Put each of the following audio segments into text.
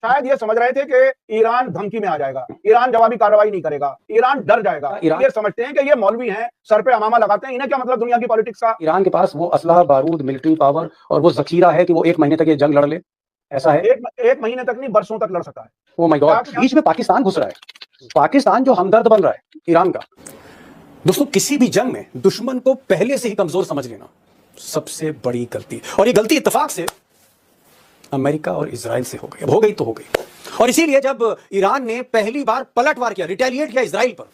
शायद ये समझ रहे थे कि ईरान धमकी में आ जाएगा, ईरान जवाबी कार्रवाई नहीं करेगा, ईरान डर जाएगा। ये समझते हैं कि ये मौलवी हैं, सर पे अमामा लगाते हैं, इन्हें क्या मतलब दुनिया की पॉलिटिक्स का। ईरान के पास वो असलहा, बारूद, मिलिट्री पावर और वो जखीरा है कि वो 1 महीने तक ये जंग लड़ ले। ऐसा है, एक महीने तक नहीं, बरसों तक लड़ सकता है। ओ माय गॉड, बीच में पाकिस्तान घुस रहा है, पाकिस्तान जो हमदर्द बन रहा है ईरान का। दोस्तों, किसी भी जंग में दुश्मन को पहले से ही कमजोर समझ लेना सबसे बड़ी गलती, और ये गलती इत्तेफाक से अमेरिका और इजराइल से हो गई। अब हो गई तो हो गई, और इसीलिए जब ईरान ने पहली बार पलटवार किया, रिटेलिएट किया इजराइल पर,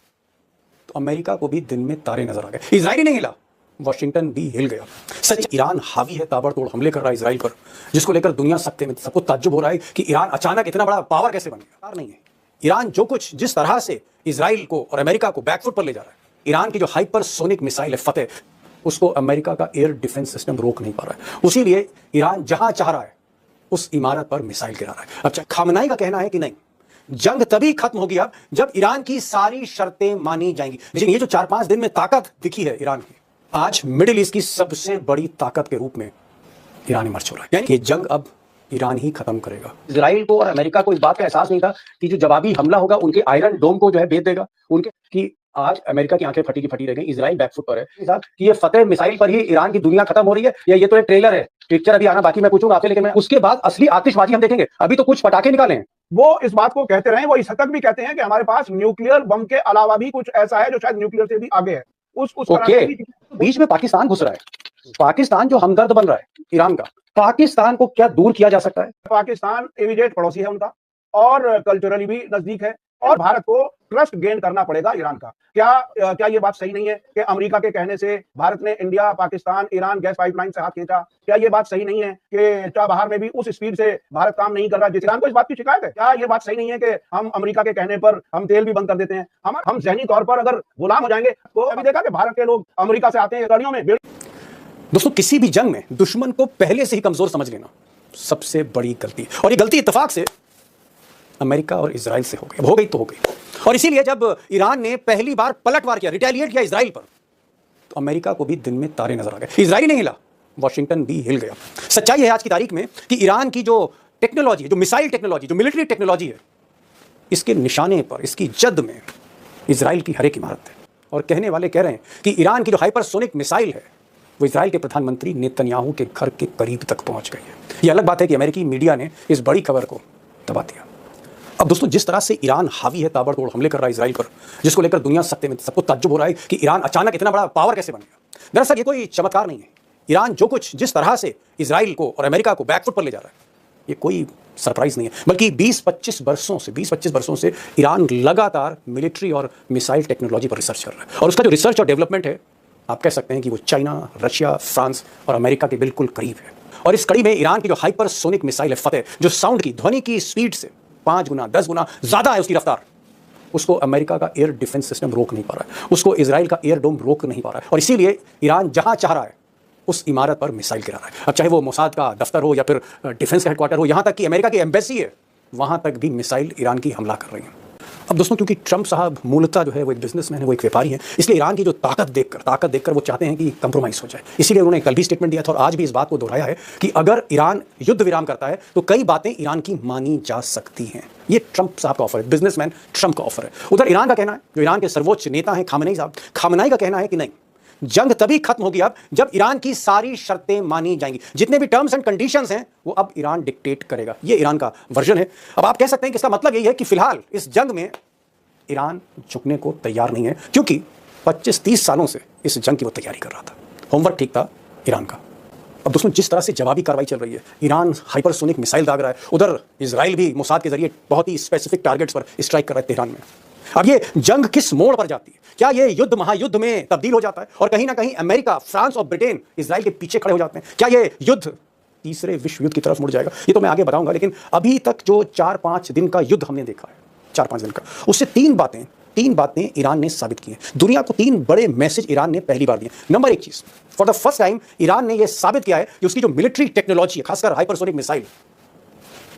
तो अमेरिका को भी दिन में तारे नजर आ गए। इजराइल ही नहीं हिला, वॉशिंगटन भी हिल गया। सच, ईरान हावी है, ताबड़तोड़ हमले कर रहा है इजराइल पर, जिसको लेकर दुनिया सख्ते में, सबको ताज्जुब हो रहा है कि ईरान अचानक इतना बड़ा पावर कैसे बन गया। नहीं है, ईरान जो कुछ जिस तरह से इजराइल को और अमेरिका को बैकफुट पर ले जा रहा है, ईरान की जो हाइपरसोनिक मिसाइल है फतेह, उसको अमेरिका का एयर डिफेंस सिस्टम रोक नहीं पा रहा है। उसीलिए ईरान जहां चाह रहा है उस इमारत पर मिसाइल गिरा रहा है। अब खामनाई का कहना है कि नहीं, जंग तभी खत्म होगी अब जब ईरान की सारी शर्तें मानी जाएंगी। लेकिन ये जो 4-5 दिन में ताकत दिखी है ईरान की, आज मिडिल ईस्ट की सबसे बड़ी ताकत के रूप में ईरान इमर्ज हो रहा है। यानी कि जंग अब ईरान ही खत्म करेगा। इजराइल को और अमेरिका को इस बात का एहसास नहीं था कि जो जवाबी हमला होगा उनके आयरन डोम को जो है भेद देगा, उनके कि आज अमेरिका की आंखें फटी की फटी रह गई, इजराइल बैकफुट पर है कि ये फतेह मिसाइल पर ही ईरान की दुनिया खत्म हो रही है, या ये तो एक ट्रेलर है, पिक्चर अभी आना बाकी, मैं पूछूंगा आपसे, लेकिन मैं उसके बाद असली आतिशबाजी हम देखेंगे। अभी तो कुछ पटाखे निकाले हैं। वो इस बात को कहते रहे, वो इस हद तक भी कहते हैं कि हमारे पास न्यूक्लियर बम के अलावा भी कुछ ऐसा है जो शायद न्यूक्लियर से भी आगे है। बीच में पाकिस्तान घुस रहा है, पाकिस्तान जो हमदर्द बन रहा है ईरान का, पाकिस्तान को क्या दूर किया जा सकता है? पाकिस्तान इमीडिएट पड़ोसी है उनका, और कल्चरली भी नजदीक है, और भारत को ट्रस्ट गेन करना पड़ेगा ईरान का। क्या ये बात सही नहीं है कि अमेरिका के कहने से भारत ने India, Pakistan, Iran gas pipeline से हाथ खींचा? क्या ये बात सही नहीं है कि चाबहार में भी उस स्पीड से भारत काम नहीं कर रहा जिस ईरान को इस बात की शिकायत है? क्या ये बात सही नहीं है कि हम अमेरिका के कहने पर हम तेल भी बंद कर देते हैं? हम ज़हनी तौर पर अगर गुलाम हो जाएंगे, तो अभी देखा कि भारत के लोग अमेरिका से आते हैं गाड़ियों में। दोस्तों, किसी भी जंग में दुश्मन को पहले से ही कमजोर समझ लेना सबसे बड़ी गलती, और ये गलती इत्तेफाक से अमेरिका और इजराइल से हो गई। अब हो गई तो हो गई, और इसीलिए जब ईरान ने पहली बार पलटवार किया, रिटेलिएट किया इजराइल पर, तो अमेरिका को भी दिन में तारे नजर आ गए। इजराइल नहीं हिला, वॉशिंगटन भी हिल गया। सच्चाई है आज की तारीख में कि ईरान की जो टेक्नोलॉजी, जो मिसाइल टेक्नोलॉजी, जो मिलिट्री टेक्नोलॉजी है, इसके निशाने पर, इसकी जद में इजराइल की हर एक इमारत है। और कहने वाले कह रहे हैं कि ईरान की जो हाइपरसोनिक मिसाइल है वो इजराइल के प्रधानमंत्री नेतन्याहू के घर के करीब तक पहुंच गई है। यह अलग बात है कि अमेरिकी मीडिया ने इस बड़ी खबर को दबा दिया। अब दोस्तों, जिस तरह से ईरान हावी है, ताबड़तोड़ हमले कर रहा है इजराइल पर, जिसको लेकर दुनिया सख्ते में, सबको ताज्जुब हो रहा है कि ईरान अचानक इतना बड़ा पावर कैसे बन गया। दरअसल ये कोई चमत्कार नहीं है। ईरान जो कुछ जिस तरह से इजराइल को और अमेरिका को बैकफुट पर ले जा रहा है, ये कोई सरप्राइज नहीं है, बल्कि 20-25 वर्षों से ईरान लगातार मिलिट्री और मिसाइल टेक्नोलॉजी पर रिसर्च कर रहा है। और उसका जो रिसर्च और डेवलपमेंट है, आप कह सकते हैं कि वो चाइना, रशिया, फ्रांस और अमेरिका के बिल्कुल करीब है। और इस कड़ी में ईरान की जो हाइपरसोनिक मिसाइल है फतेह, जो साउंड की, ध्वनि की स्पीड से 5 गुना 10 गुना ज्यादा है उसकी रफ्तार, उसको अमेरिका का एयर डिफेंस सिस्टम रोक नहीं पा रहा है, उसको इजराइल का एयर डोम रोक नहीं पा रहा है। और इसीलिए ईरान जहां चाह रहा है उस इमारत पर मिसाइल गिरा रहा है। अब चाहे वो मोसाद का दफ्तर हो या फिर डिफेंस का हेडक्वार्टर हो, यहां तक कि अमेरिका की एम्बेसी है, वहां तक भी मिसाइल ईरान की हमला कर रही है। अब दोस्तों, क्योंकि ट्रंप साहब मूलतः जो है वो एक बिजनेसमैन है, वो एक व्यापारी है, इसलिए ईरान की जो ताकत देखकर वो चाहते हैं कि कंप्रोमाइज हो जाए। इसीलिए उन्होंने कल भी स्टेटमेंट दिया था और आज भी इस बात को दोहराया है कि अगर ईरान युद्ध विराम करता है तो कई बातें ईरान की मानी जा सकती हैं। ये ट्रंप साहब का ऑफर है, बिजनेसमैन ट्रंप का ऑफर है। उधर ईरान का कहना है, जो ईरान के सर्वोच्च नेता हैं खामनेई साहब, खामनेई का कहना है कि नहीं, जंग तभी खत्म होगी अब जब ईरान की सारी शर्तें मानी जाएंगी, जितने भी टर्म्स एंड कंडीशंस हैं वो अब ईरान डिक्टेट करेगा। ये ईरान का वर्जन है। अब आप कह सकते हैं कि इसका मतलब यही है कि फिलहाल इस जंग में ईरान झुकने को तैयार नहीं है, क्योंकि 25-30 सालों से इस जंग की वो तैयारी कर रहा था। होमवर्क ठीक था ईरान का। अब दोस्तों, जिस तरह से जवाबी कार्रवाई चल रही है, ईरान हाइपरसोनिक मिसाइल दाग रहा है, उधर इजराइल भी मोसाद के जरिए बहुत ही स्पेसिफिक टारगेट्स पर स्ट्राइक कर रहा है तेहरान में। अब ये जंग किस मोड़ पर जाती है? क्या ये युद्ध महायुद्ध में तब्दील हो जाता है और कहीं ना कहीं अमेरिका, फ्रांस और ब्रिटेन इजराइल के पीछे खड़े हो जाते हैं? क्या ये युद्ध तीसरे विश्व युद्ध की तरफ मुड़ जाएगा? ये तो मैं आगे बताऊंगा, लेकिन अभी तक जो 4-5 दिन का युद्ध हमने देखा है, 4-5 दिन का, उससे तीन बातें ईरान ने साबित की हैं। दुनिया को 3 बड़े मैसेज ईरान ने पहली बार दिए। नंबर 1 चीज, for the first time Iran ने यह साबित किया है कि उसकी जो मिलिट्री टेक्नोलॉजी है, खासकर हाइपरसोनिक मिसाइल,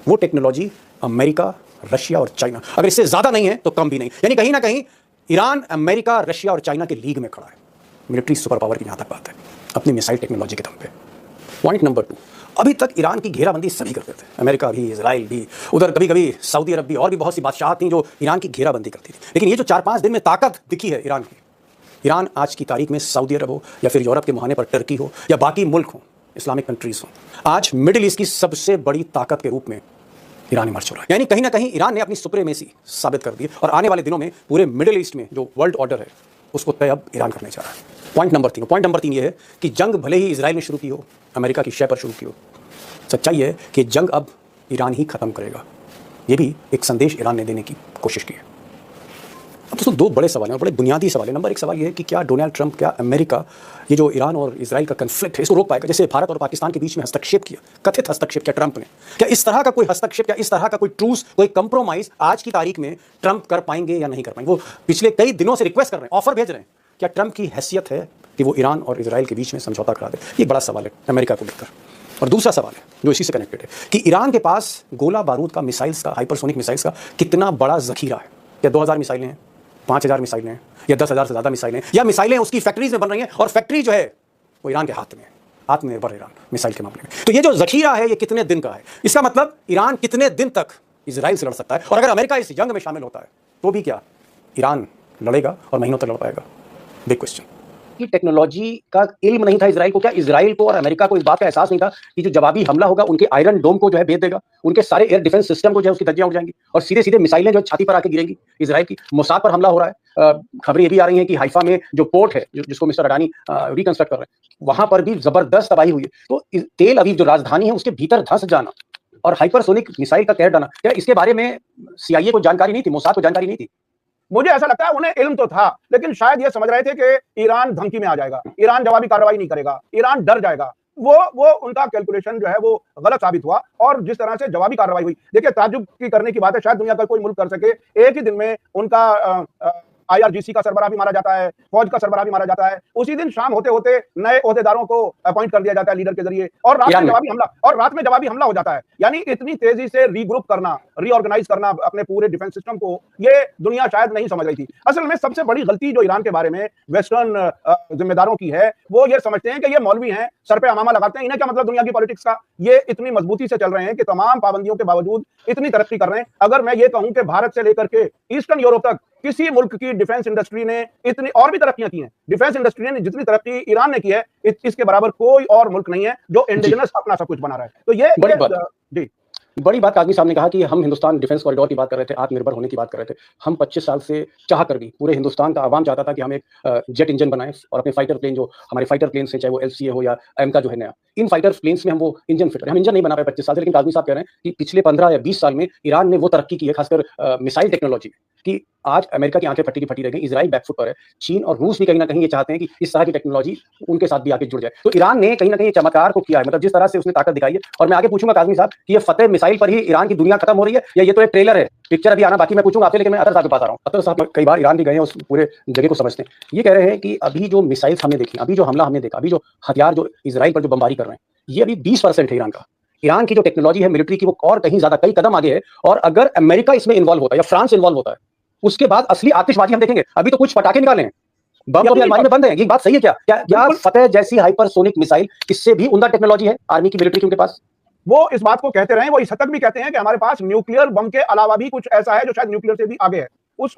वो टेक्नोलॉजी अमेरिका, रशिया और चाइना, अगर इससे ज्यादा नहीं है तो कम भी नहीं, यानी कहीं ना कहीं ईरान अमेरिका, रशिया और चाइना के लीग में खड़ा है मिलिट्री सुपर पावर की, जहां तक बात है, अपनी मिसाइल टेक्नोलॉजी के दम पे। पॉइंट नंबर 2, अभी तक ईरान की घेराबंदी सभी करते थे, अमेरिका भी, इजराइल भी, उधर कभी कभी सऊदी अरब भी, और भी बहुत सी बादशाह थी जो ईरान की घेराबंदी करती थी। लेकिन ये जो 4-5 दिन में ताकत दिखी है ईरान की, ईरान आज की तारीख में सऊदी अरब हो या फिर यूरोप के मुहाने पर टर्की हो या बाकी मुल्क हो, इस्लामिक कंट्रीज हो, आज मिडिल ईस्ट की सबसे बड़ी ताकत के रूप में ईरान इमर्ज हो रहा है। यानी कहीं ना कहीं ईरान ने अपनी सुप्रीमेसी साबित कर दी है और आने वाले दिनों में पूरे मिडिल ईस्ट में जो वर्ल्ड ऑर्डर है उसको तय अब ईरान करने जा रहा है। पॉइंट नंबर 3 ये है कि जंग भले ही इजराइल ने शुरू की हो, अमेरिका की शय पर शुरू की हो, सच्चाई है कि जंग अब ईरान ही खत्म करेगा। ये भी एक संदेश ईरान ने देने की कोशिश की है। अब दोस्तों 2 बड़े सवाल हैं और बड़े बुनियादी सवाल है। नंबर 1 सवाल ये है कि क्या डोनाल्ड ट्रंप, क्या अमेरिका ये जो ईरान और इजराइल का कन्फ्लिक्ट है इसको रोक पाएगा? जैसे भारत और पाकिस्तान के बीच में हस्तक्षेप किया, कथित हस्तक्षेप किया ट्रंप ने, क्या इस तरह का कोई हस्तक्षेप, क्या इस तरह का कोई ट्रूस, कोई कंप्रोमाइज आज की तारीख में ट्रंप कर पाएंगे या नहीं कर पाएंगे? वो पिछले कई दिनों से रिक्वेस्ट कर रहे हैं, ऑफर भेज रहे हैं। क्या ट्रंप की हैसियत है कि वो ईरान और इजराइल के बीच में समझौता करा दे? ये बड़ा सवाल है अमेरिका को लेकर। और दूसरा सवाल है जो इसी से कनेक्टेड है कि ईरान के पास गोला बारूद का, मिसाइल्स का, हाइपरसोनिक मिसाइल्स का कितना बड़ा जखीरा है? क्या 2000 मिसाइलें हैं, 5000 मिसाइलें हैं, या 10,000 से ज़्यादा मिसाइलें, या मिसाइलें उसकी फैक्ट्रीज में बन रही हैं और फैक्ट्री जो है वो ईरान के हाथ में है, आत्मनिर्भर ईरान मिसाइल के मामले में। तो ये जो जखीरा है ये कितने दिन का है? इसका मतलब ईरान कितने दिन तक इजराइल से लड़ सकता है? और अगर अमेरिका इस जंग में शामिल होता है तो भी क्या ईरान लड़ेगा और महीनों तक लड़ पाएगा? Big question. कि टेक्नोलॉजी का इल्म नहीं था इजराइल को? क्या इजराइल को और अमेरिका को इस बात का एहसास नहीं था कि जो जवाबी हमला होगा उनके आयरन डोम को जो है भेद देगा, उनके सारे एयर डिफेंस सिस्टम को जो है उसकी धज्जियां उड़ जाएंगी और सीधे सीधे मिसाइलें जो छाती पर आके गिरेंगी इजराइल की? मोसाद पर हमला हो रहा है, खबरें ये भी आ रही हैं कि हाइफा में जो पोर्ट है जिसको मिस्टर अडानी रिकंस्ट्रक्ट कर रहे हैं, वहां पर भी जबरदस्त तबाही हुई है। तो तेल अवीव जो राजधानी है उसके भीतर धंस जाना और हाइपरसोनिक मिसाइल का कहर डालना, क्या इसके बारे में सीआईए को जानकारी नहीं थी, मोसाद को जानकारी नहीं थी? मुझे ऐसा लगता है उन्हें इल्म तो था, लेकिन शायद ये समझ रहे थे कि ईरान धमकी में आ जाएगा, ईरान जवाबी कार्रवाई नहीं करेगा, ईरान डर जाएगा। वो उनका कैलकुलेशन जो है वो गलत साबित हुआ और जिस तरह से जवाबी कार्रवाई हुई, देखिए ताज्जुब की करने की बात है, शायद दुनिया का कोई मुल्क कर सके एक ही दिन में उनका IRGC का सरबराह भी मारा जाता है, फौज का सरबराह भी मारा जाता है, उसी दिन शाम होते होते नए ओहदेदारों को अपॉइंट कर दिया जाता है लीडर के जरिए, और रात में जवाबी हमला हो जाता है। यानी इतनी तेजी से रीग्रुप करना, रीऑर्गेनाइज करना अपने पूरे डिफेंस सिस्टम को, ये दुनिया शायद नहीं समझ रही थी। असल में सबसे बड़ी गलती जो ईरान के बारे में वेस्टर्न जिम्मेदारों की है, वो ये समझते हैं कि ये मौलवी हैं, सर पे अमामा लगाते हैं, इन्हें क्या मतलब दुनिया की पॉलिटिक्स का? ये इतनी मजबूती से चल रहे हैं कि तमाम पाबंदियों के बावजूद इतनी तरक्की कर रहे हैं। अगर मैं ये कहूं कि भारत से लेकर के ईस्टर्न यूरोप तक किसी मुल्क की डिफेंस इंडस्ट्री ने इतनी और भी तरक्कियां की हैं, डिफेंस इंडस्ट्री ने जितनी तरक्की ईरान ने की है, इसके बराबर कोई और मुल्क नहीं है जो इंडिजिनस अपना सब कुछ बना रहा है। तो ये बड़ी बात काज़मी साहब ने कहा कि हम हिंदुस्तान डिफेंस कॉरिडोर की बात कर रहे थे, आत्मनिर्भर होने की बात कर रहे थे। हम 25 साल से चाह कर भी पूरे हिंदुस्तान का आवाम चाहता था कि हम एक जेट इंजन बनाएं और अपने फाइटर प्लेन, जो हमारे फाइटर प्लेन्स हैं, चाहे वो LCA हो या एमका जो है नया, इन फाइटर प्लेन्स में हम वो इंजन फिट करें। हम इंजन नहीं बना पाए 25 साल से, लेकिन काज़मी साहब कह रहे हैं कि पिछले 15 या 20 साल में ईरान ने वो तरक्की की है, खासकर मिसाइल टेक्नोलॉजी कि आज अमेरिका की आंखें फटी की फटी रह गई, इजराइल बैकफुट पर है, चीन और रूस भी कहीं ना कहीं ये चाहते हैं कि इस तरह की टेक्नोलॉजी उनके साथ भी आके जुड़ जाए। तो ईरान ने कहीं ना कहीं चमत्कार को किया है, मतलब जिस तरह से उसने ताकत दिखाई है। और मैं आगे पूछूंगा काज़मी साहब कि ये फतेह मिसाइल पर ही ईरान की दुनिया खत्म हो रही है या ये तो एक ट्रेलर है, पिक्चर अभी आना बाकी? मैं पूछूंगा आपसे, लेकिन मैं अतर साहब के पास आ रहा हूं। अतर साहब कई बार ईरान भी गए हैं, उस पूरे जगह को समझते हैं। ये कह रहे हैं कि अभी जो मिसाइल्स हमने देखी, अभी जो हमला हमने देखा, अभी जो हथियार जो इजराइल पर जो बमबारी कर रहे हैं, ये अभी 20% है ईरान का। ईरान की जो टेक्नोलॉजी है मिलिट्री की, वो और कहीं ज्यादा, कई कदम आगे है। और अगर अमेरिका इसमें इन्वॉल्व होता है या फ्रांस इन्वॉल्व होता है, उसके बाद असली आतिशबाजी हम देखेंगे। अभी तो कुछ पटाखे निकाले हैं, बम तो अलमारी में बंद है। ये बात सही है क्या? क्या फतेह जैसी हाइपरसोनिक मिसाइल इससे भी उम्दा टेक्नोलॉजी है आर्मी की, मिलिट्री की उनके पास? वो इस बात को कहते रहे, वो इस हद तक भी कहते हैं कि हमारे पास न्यूक्लियर बम के अलावा भी कुछ ऐसा है जो शायद न्यूक्लियर से भी आगे है। उस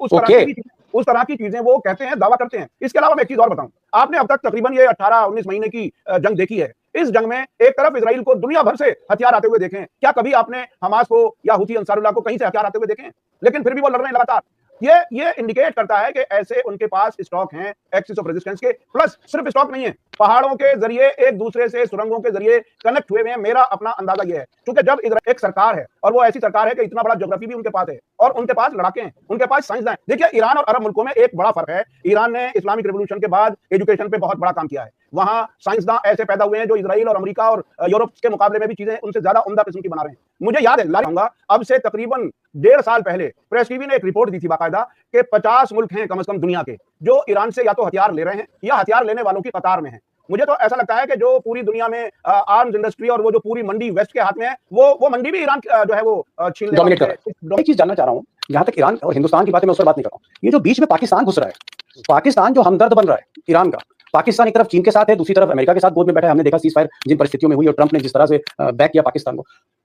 तरह की चीजें वो कहते हैं, दावा करते हैं। इसके अलावा मैं एक चीज और बताऊं, आपने अब तक तकरीबन ये 18-19 महीने की जंग देखी है। इस जंग में एक तरफ इजराइल को दुनिया भर से हथियार आते हुए देखे हैं, क्या कभी आपने हमास को या हुती अंसारुल्लाह को कहीं से हथियार आते हुए देखे हैं? लेकिन फिर भी वो लड़ रहे हैं लगातार। ये इंडिकेट करता है कि ऐसे उनके पास स्टॉक हैं एक्सिस ऑफ रेजिस्टेंस के, प्लस सिर्फ स्टॉक नहीं है, पहाड़ों के जरिए एक दूसरे से, सुरंगों के जरिए कनेक्ट हुए हैं। मेरा अपना अंदाजा यह है, क्योंकि जब इजराइल एक सरकार है और वो ऐसी सरकार है कि इतना बड़ा ज्योग्राफी भी उनके पास है और उनके पास लड़ाके हैं, उनके पास साइंसदान हैं। देखिए ईरान और अरब मुल्कों में एक बड़ा फर्क है। ईरान ने इस्लामिक रिवॉल्यूशन के बाद एजुकेशन पे बहुत बड़ा काम किया है। वहां साइंसदान ऐसे पैदा हुए हैं जो इजराइल और अमेरिका और यूरोप के मुकाबले में भी चीजें उनसे ज्यादा उम्दा किस्म की बना रहे हैं। मुझे याद है, लाऊंगा अब से तकरीबन 1.5 साल पहले प्रेस टीवी ने एक रिपोर्ट दी थी बाकायदा कि 50 मुल्क हैं कम से कम दुनिया के जो ईरान से या तो हथियार ले रहे हैं या हथियार लेने वालों की कतार में हैं। मुझे तो ऐसा लगता है कि जो पूरी दुनिया में आर्म्स इंडस्ट्री और वो जो पूरी मंडी वेस्ट के हाथ में है, वो मंडी भी ईरान जो है वो छीन डोमिनेट कर रहा है। एक चीज जानना चाह रहा हूं, जहां तक ईरान और हिंदुस्तान की बात है मैं उस पर बात नहीं कर रहा हूं, ये जो बीच में पाकिस्तान घुस रहा है, पाकिस्तान जो हमदर्द बन रहा है ईरान का, पाकिस्तान एक तरफ चीन के साथ है, दूसरी तरफ अमेरिका के साथ गोद में बैठा है। हमने देखा सीज फायर जिन परिस्थितियों में हुई और ट्रंप ने जिस तरह से बैक किया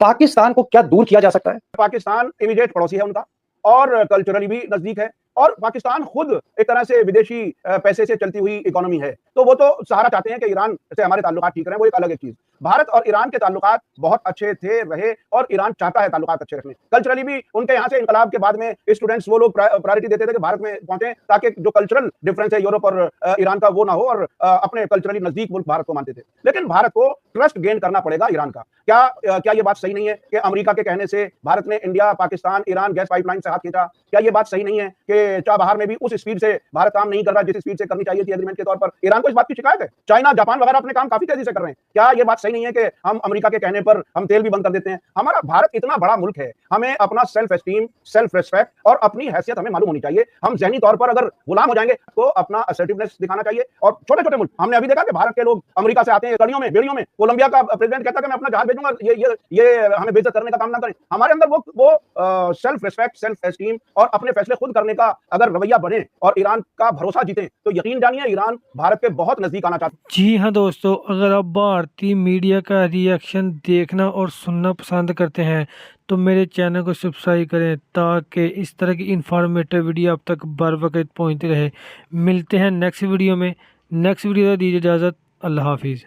पाकिस्तान को क्या दूर किया जा सकता है? पाकिस्तान इमीडिएट पड़ोसी है उनका और कल्चरली भी नजदीक है और पाकिस्तान खुद एक तरह से विदेशी पैसे से चलती हुई इकोनॉमी है, तो वो तो सहारा चाहते हैं कि ईरान से हमारे ताल्लुकात ठीक रहे, वो एक अलग एक चीज। भारत और ईरान के ताल्लुकात बहुत अच्छे थे, रहे और ईरान चाहता है ताल्लुकात अच्छे रखने। कल्चरली भी उनके यहाँ से इनकलाब के बाद में स्टूडेंट्स वो लोग प्रायोरिटी देते थे कि भारत में पहुंचे ताकि जो कल्चरल डिफरेंस है यूरोप और ईरान का वो ना हो, और अपने कल्चरली नजदीक मुल्क भारत को मानते थे। लेकिन भारत को ट्रस्ट गेन करना पड़ेगा ईरान का। क्या ये बात सही नहीं है कि अमेरिका के कहने से भारत ने India, Pakistan, Iran gas pipeline से हाथ खींचा? क्या ये बात सही नहीं है कि चाबहार में भी उस स्पीड से भारत काम नहीं कर रहा जिस स्पीड से करनी चाहिए थी एग्रीमेंट के तौर पर? ईरान को इस बात की शिकायत है। चाइना, जापान वगैरह अपने काम काफी तेजी से कर रहे हैं। क्या ये बात सही नहीं है कि हम अमेरिका के कहने पर हम तेल भी बंद कर देते हैं? हमारा भारत इतना बड़ा मुल्क है, हमें अपना सेल्फ एस्टीम, सेल्फ रिस्पेक्ट और अपनी हैसियत हमें मालूम होनी चाहिए। हम ज़हनी तौर पर अगर गुलाम हो जाएंगे तो अपना असर्टिवनेस दिखाना चाहिए। और छोटे छोटे मुल्क, हमने अभी देखा कि भारत के लोग अमेरिका से आते हैं कड़ियों में, बेड़ियों में। कोलंबिया का प्रेसिडेंट कहता है कि मैं अपना जहाज भेजूंगा, ये हमें बेइज्जत करने का काम ना करें। हमारे अंदर वो सेल्फ रिस्पेक्ट, सेल्फ एस्टीम और अपने फैसले खुद करने का अगर रवैया बने और ईरान का भरोसा जीते तो यकीन जानिए ईरान भारत के बहुत नजदीक आना चाहता है। जी हाँ दोस्तों, अगर आप भारतीय मीडिया का रिएक्शन देखना और सुनना पसंद करते हैं तो मेरे चैनल को सब्सक्राइब करें ताकि इस तरह की इंफॉर्मेटिव वीडियो आप तक बर वक्त पहुँचती रहे। मिलते हैं नेक्स्ट वीडियो में। नेक्स्ट वीडियो दीजिए इजाज़त। अल्लाह हाफिज़।